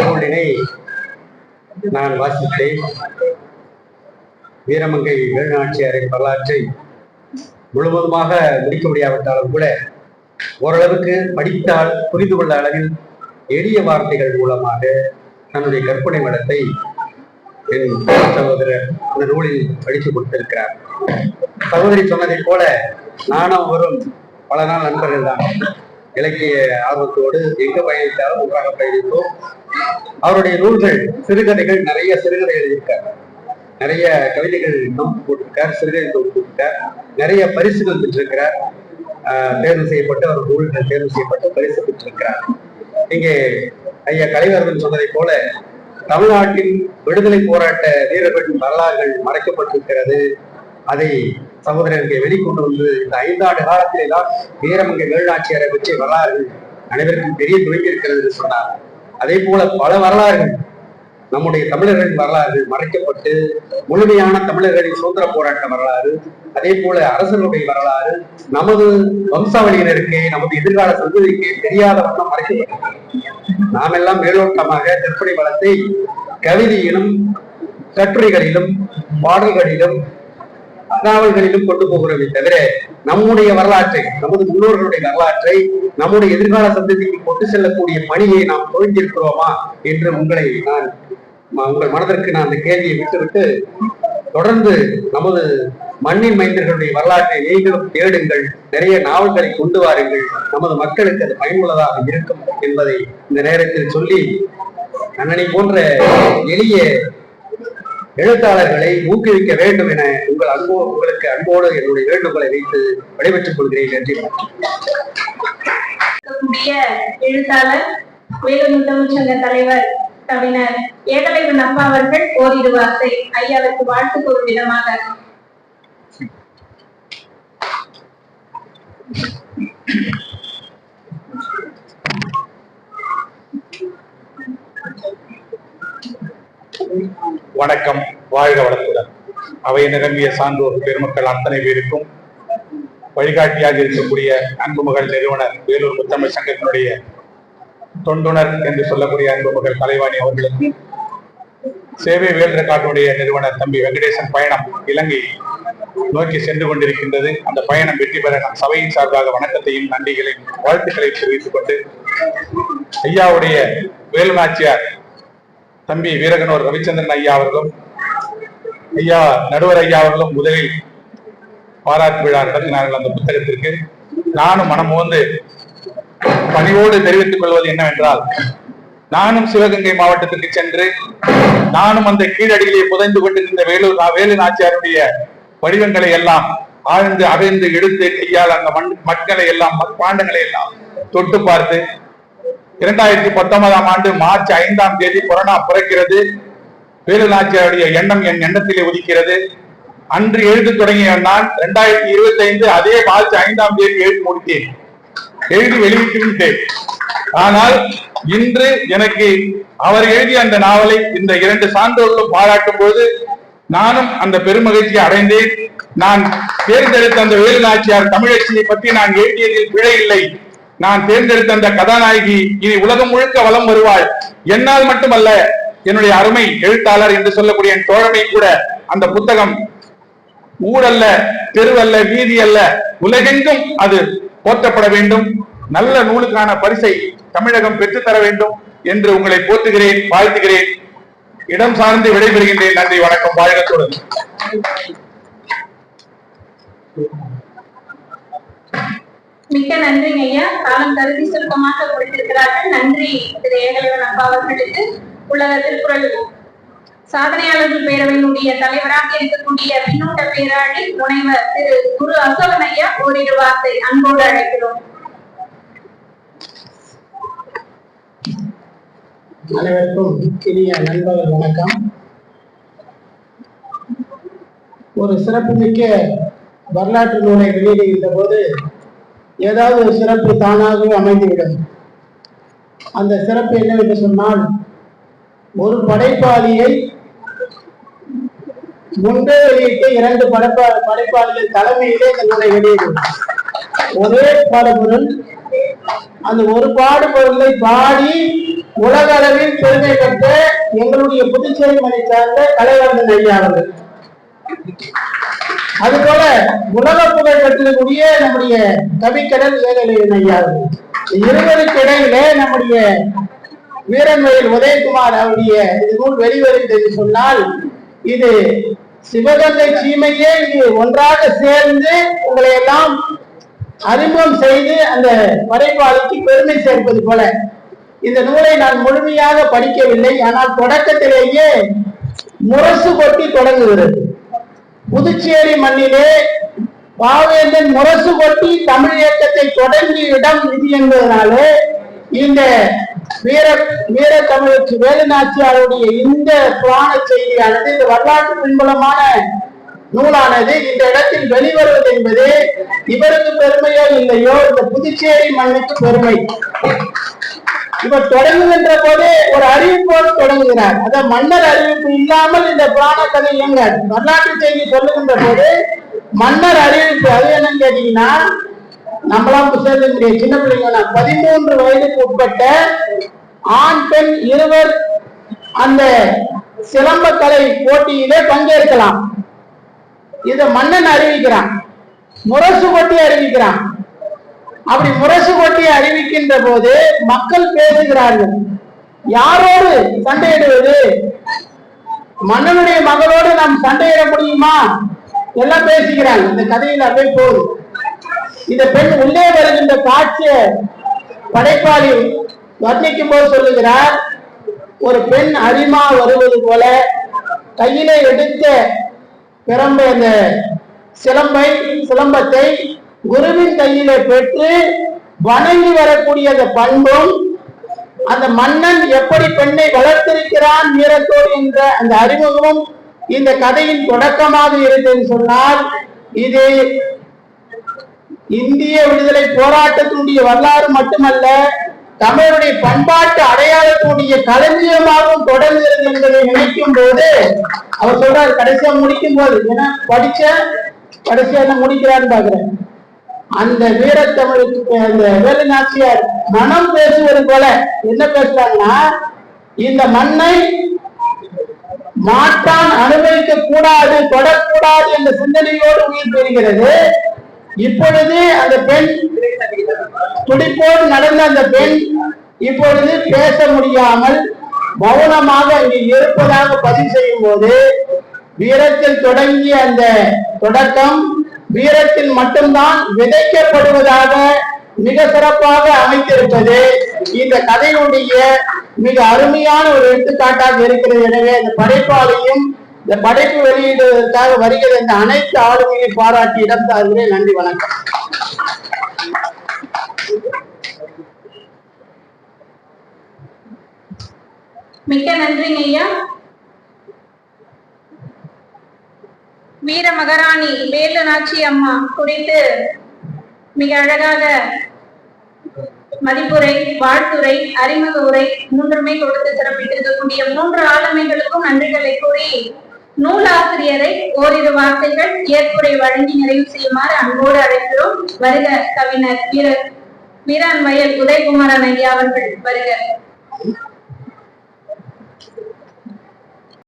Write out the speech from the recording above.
நூலினை நான் வாசித்தேன். வீரமங்கை வேலுநாச்சியாரின் வரலாற்றை முழுவதுமாக முடிக்க முடியாவிட்டாலும் கூட ஓரளவுக்கு படித்தால் புரிந்து கொள்ள அளவில் எளிய வார்த்தைகள் மூலமாக தன்னுடைய கற்பனை வளத்தை என் சகோதரர் அந்த நூலில் படித்து கொடுத்திருக்கிறார். சகோதரி சொன்னதை போல நானும் அவரும் பல நாள் நண்பர்கள் தான். இலக்கிய ஆர்வத்தோடு எங்கு பயணித்தாலும் ஒன்றாக பயணித்தோம். அவருடைய நூல்கள் சிறுகதைகள், நிறைய சிறுகதை எழுதியிருக்கார், நிறைய கவிதைகள் தொகுத்து போட்டிருக்கார், சிறுகதை தொகுத்து போட்டிருக்கார், நிறைய பரிசுகள் பெற்றிருக்கிறார். தேர்வு செய்யப்பட்டு அவர் நூல்கள் தேர்வு செய்யப்பட்டு பரிசு பெற்றிருக்கிறார். இங்கே ஐயா கலைவரதன் சொன்னதை போல தமிழ்நாட்டின் விடுதலை போராட்ட வீரர்களின் வரலாறுகள் மறைக்கப்பட்டிருக்கிறது. அதை சகோதரருக்கு வெளிக்கொண்டு வந்து இந்த 5 ஆண்டு காலத்திலே தான் வீரமங்கை வேலுநாச்சியாரை பற்றிய வரலாறுகள் அனைவருக்கும் தெரிய துவங்கியிருக்கிறது என்று சொன்னார். அதே போல பல வரலாறுகள், நம்முடைய தமிழர்களின் வரலாறு மறைக்கப்பட்டு முழுமையான தமிழர்களின் சுதந்திர போராட்ட வரலாறு, அதே போல அரசர்களுடைய வரலாறு நமது வம்சாவளியினருக்கு, நமது எதிர்கால சந்ததிக்கு தெரியாத வண்ணம் மறைக்கப்பட்டது. நாம் எல்லாம் மேலோட்டமாக கற்பனை வளத்தை கவிதையிலும் கட்டுரைகளிலும் பாடல்களிலும் நாவல்களிலும் கொண்டு போகிறோமே தவிர நம்முடைய வரலாற்றை, நமது முன்னோர்களுடைய வரலாற்றை நம்முடைய எதிர்கால சந்ததிக்கு கொண்டு செல்லக்கூடிய பணியை நாம் துவங்கியிருக்கிறோமா என்று உங்கள் மனதிற்கு நான் அந்த கேள்வியை விட்டுவிட்டு தொடர்ந்து நமது மண்ணின் மைந்தர்களுடைய வரலாற்றை நீங்களும் தேடுங்கள், நிறைய நாவல்களை கொண்டு வாருங்கள், நமது மக்களுக்கு அது பயனுள்ளதாக இருக்கும் என்பதை இந்த நேரத்தில் சொல்லி, அண்ணனை போன்ற எளிய எழுத்தாளர்களை ஊக்குவிக்க வேண்டும் என உங்களுக்கு அன்போடு என்னுடைய வேண்டுகோளை வைத்து விடைபெற்றுக் கொள்கிறேன். நன்றி. எழுத்தாளர் வேலூர் தமிழ்ச்சங்க தலைவர் கவிஞர் ஏகலைவன் அப்பா அவர்கள் ஓரிரு வார்த்தை ஐயாவிற்கு வாழ்த்து கூறும் விதமாக. வணக்கம், வாழ்க வளத்துடன். அவை நிரம்பிய சான்றோர் பெருமக்கள் அத்தனை பேருக்கும் வழிகாட்டியாக இருக்கக்கூடிய அன்புமகள் நிறுவனர் வேலூர் முத்தமிழ் சங்கத்தினுடைய தொண்டுணர் என்று சொல்லக்கூடிய அன்புமகள் கலைவாணி அவர்களுக்கும், சேவை வேல்ற காட்டுடைய நிறுவனர் தம்பி வெங்கடேசன் பயணம் இலங்கை நோக்கி சென்று கொண்டிருக்கின்றது. அந்த பயணம் வெற்றி பெற நம் சபையின் சார்பாக வணக்கத்தையும் நன்றிகளையும் வாழ்த்துக்களையும் தெரிவித்துக் கொண்டு, ஐயாவுடைய வேலுநாச்சியார் தம்பி வீரகனூர் ரவிச்சந்திரன் ஐயா அவர்களும் ஐயா நடுவர் ஐயா அவர்களும் முதலில் பாராட்டு விழா நடத்தினார்கள் அந்த புத்தகத்திற்கு. நானும் மனமோந்து பணியோடு தெரிவித்துக் கொள்வது என்னவென்றால், நானும் சிவகங்கை மாவட்டத்திற்கு சென்று நானும் அந்த கீழடியிலே புதைந்து கொண்டிருந்த வேலு நாச்சியாருடைய வடிவங்களை எல்லாம் ஆழ்ந்து அகைந்து எடுத்து கையால் அந்த மக்களை எல்லாம் பாண்டங்களை எல்லாம் தொட்டு பார்த்து, 2019ஆம் ஆண்டு மார்ச் 5ஆம் தேதி கொரோனா பிறக்கிறது. வேலு நாச்சியாருடைய எண்ணம் என் எண்ணத்திலே உதிக்கிறது. அன்று எழுதி தொடங்கிய நான் 2025 அதே மார்ச் 5ஆம் தேதி எழுதி முடித்தேன், எழுதி வெளியிட்டு விட்டேன். ஆனால் இன்று எனக்கு அவர் எழுதிய அந்த நாவலை இந்த 2 சான்றோர்களும் பாராட்டும் போது நானும் அந்த பெருமகிழ்ச்சியை அடைந்தேன். நான் தேர்ந்தெடுத்த அந்த வேலு நாச்சியார் தமிழச்சியை பற்றி நான் எழுதியதில் பிழை இல்லை. நான் தேர்ந்தெடுத்த அந்த கதாநாயகி இனி உலகம் முழுக்க வலம் வருவாள். என்னால் மட்டுமல்ல, என்னுடைய அருமை எழுத்தாளர் என்று சொல்லக்கூடிய என் தோழமை கூட அந்த புத்தகம் ஊரல்ல, தெருவல்ல, வீதி அல்ல, உலகெங்கும் அது போற்றப்பட வேண்டும். நல்ல நூலுக்கான பரிசை தமிழகம் பெற்றுத்தர வேண்டும் என்று உங்களை போற்றுகிறேன், வாழ்த்துகிறேன். இடம் சார்ந்து விடைபெறுகின்றேன். நன்றி, வணக்கம், வாழ்கத்துடன். மிக்க நன்றிங்க ஐயா. காலம் கருதி சுருக்கமாக கொடுத்திருக்கிறார்கள். நன்றி திரு ஏகலைவன் அப்பா அவர்களுக்கு. உலக திருக்குறள் சாதனையாளர்கள் பேரவையினுடைய தலைவராக இருக்கக்கூடிய பின்னூட்ட பேராளி முனைவர் திரு குரு அசோகன் ஐயா ஓரிரு வார்த்தை அன்போடு அழைக்கிறோம். அனைவருக்கும் இனிய நண்பர்கள் வணக்கம். ஒரு சிறப்புமிக்க வரலாற்று நூலை வெளியிடுகின்ற போது ஏதாவது ஒரு சிறப்பு தானாகவே அமைந்துவிடும். அந்த சிறப்பு என்னவென்று சொன்னால், ஒரு படைப்பாளியை முன்பே வெளியிட்டு 2 படைப்பாளிகள் தலைமையிலே தன்னுடைய வெளியிடும். ஒரே பாடப்பொருள் அந்த ஒரு பாடு பொருளை பாடி உலக அளவில் பெருமை பெற்ற எங்களுடைய புதுச்சேரி மனை சார்ந்த கலைவர்தன் ஐயா அவர்கள். அதுபோல உலக புகழ் பெற்றக்கூடிய நம்முடைய கவிக்கடல் ஏகலைவன் ஐயா அவர்கள். இருவருக்கு இடையிலே நம்முடைய வீரன்வயல் உதயகுமார் அவருடைய நூல் வெளிவருகிறது என்று சொன்னால் இது சிவகங்கை சீமையே இது ஒன்றாக சேர்ந்து உங்களை எல்லாம் அறிமுகம் செய்து அந்த படைப்பாளிக்கு பெருமை சேர்ப்பது போல. இந்த நூலை நான் முழுமையாக படிக்கவில்லை, ஆனால் தொடக்கத்திலேயே முரசு கொட்டி தொடங்குகிறது. புதுச்சேரி மண்ணிலே பாவேந்தன் முரசு கொட்டி தமிழ் இயக்கத்தை தொடங்கிய இடம் இது என்பதனாலே இந்த வீர தமிழுக்கு வேலுநாச்சியாருடைய இந்த புராண செய்தியானது, இந்த வரலாற்று பின்புலமான நூலானது இந்த இடத்தில் வெளிவருவது என்பது இவருக்கு பெருமையோ இல்லையோ இந்த புதுச்சேரி மண்ணுக்கு பெருமை. இவர் தொடங்குகின்ற போது ஒரு அறிவிப்போடு தொடங்குகிறார். அத மன்னர் அறிவிப்பு இல்லாமல் இந்த புராண கதை இயங்காது. வரலாற்று செய்தி சொல்லுகின்ற போது மன்னர் அறிவிப்பு, அது என்னன்னு கேட்டீங்கன்னா, நம்மளாம் சேர்ந்து சின்ன பிள்ளைங்க 13 வயதுக்கு உட்பட்ட ஆண் பெண் இருவர் அந்த சிலம்பக்கலை போட்டியிலே பங்கேற்கலாம். இத மன்னன் அறிவிக்கிறான், முரசு கொட்டி அறிவிக்கிறான். அப்படி முரசு கொட்டி அறிவிக்கின்ற போது மக்கள் பேசுகிறார்கள், யாரோடு சண்டையிடுவது? மன்னனுடைய மகளோடு நாம் சண்டையிட முடியுமா? எல்லாம் பேசுகிறாங்க. இந்த கதையில் அப்படியே போகுது. இந்த பெண் உள்ளே வருகின்ற காட்சியை படைப்பாளி வர்ணிக்கும் போது சொல்லுகிறார், ஒரு பெண் அரிமா வருவது போல கையிலே எடுத்த பிரம்ப அந்த சிலம்பத்தை குருவின் கையிலே பெற்று வணங்கி வரக்கூடிய அந்த பண்பும், அந்த மன்னன் எப்படி பெண்ணை வளர்த்திருக்கிறான் வீரத்தோடு என்ற அந்த அறிமுகமும் இந்த கதையின் தொடக்கமாக இருக்குன்னு சொன்னால், இது இந்திய விடுதலை போராட்டத்தினுடைய வரலாறு மட்டுமல்ல, தமிழுடைய பண்பாட்டு அடையாளத்தினுடைய களஞ்சியமாகவும் தொடர்கிறது என்பதை நினைக்கும் போது அவர் சொல்றாரு, கடைசியா முடிக்கும் போது, ஏன்னா கடைசியா முடிக்கிறான்னு பாக்குறேன், அந்த வீரத்தமிழுக்கு அந்த வேலுநாச்சியார் மனம் பேசுவது போல என்ன பேசுறாங்கன்னா, இந்த மண்ணை மாட்டான் அனுபவிக்க கூடாது, தொடக்கூடாது என்ற சிந்தனையோடு உயிர் பெறுகிறது. இப்பொழுது அந்த பெண் துடிப்போடு நடந்த அந்த பெண் இப்பொழுது பேச முடியாமல் மௌனமாக இங்கே இருப்பதாக பதிவு செய்யும் போது, வீரத்தில் தொடங்கிய அந்த தொடக்கம் வீரத்தில் மட்டும்தான் விதைக்கப்படுவதாக மிக சிறப்பாக அமைத்திருப்பது இந்த கதையினுடைய மிக அருமையான ஒரு எடுத்துக்காட்டாக இருக்கிறது. எனவே இந்த படைப்பாளையும் இந்த படைப்பு வெளியிடுவதற்காக வருகிற இந்த அனைத்து ஆளுமையை பாராட்டி இடம் சார்கிறேன். நன்றி, வணக்கம். மிக்க நன்றிங்க ஐயா. வீர மகாராணி வேலுநாச்சி அம்மா குறித்து மிக அழகாக மதிப்புரை, வாழ்த்துரை, அறிமுக உரை மூன்றுமே கொடுத்து சிறப்பித்திருக்கக்கூடிய 3 ஆளுமைகளுக்கும் நன்றிகளை கூறி நூலாசிரியரை ஓரிரு வார்த்தைகள் ஏற்புரை வழங்கி நிறைவு செய்யுமாறு அன்போடு அழைக்கிறோம். வருக கவிஞர் வீரன்வயல் உதயகுமாரன் ஐயா அவர்கள் வருக.